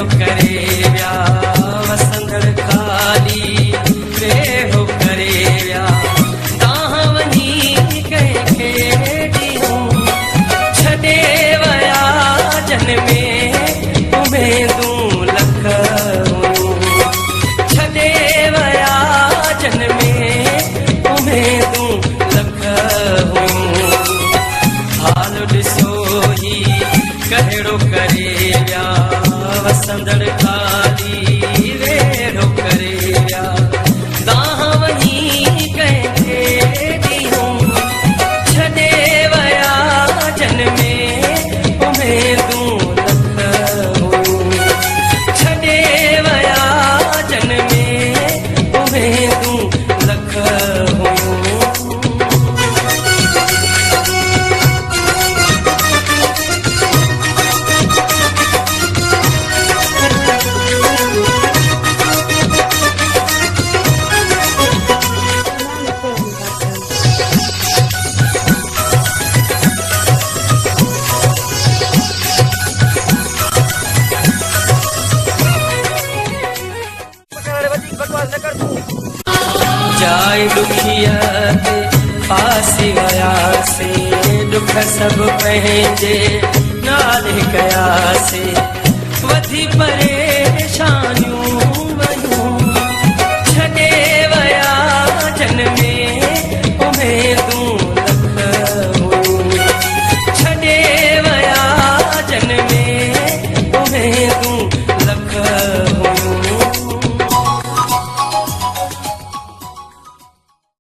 कहिड़ो करे विया वसंदड़ खाली वेहो करे विया तव्हां वञी कंहिंखे ॾींहं छॾे विया जन में उमेदूं लख हुयूं छॾे विया जन में उमेदूं लख हुयूं हाल ॾिसो ही कहिड़ो करे विया वसंदड़ खाली वेहो करे विया तव्हां वञी कंहिंखे ॾींहं छॾे विया जन में उमेदूं लख हुयूं छॾे विया जन में उमेदूं लख हुयूं जाए दुखिया ते फासी वियासीं दुख सभु पंहिंजे नाले कयासीं वधी परे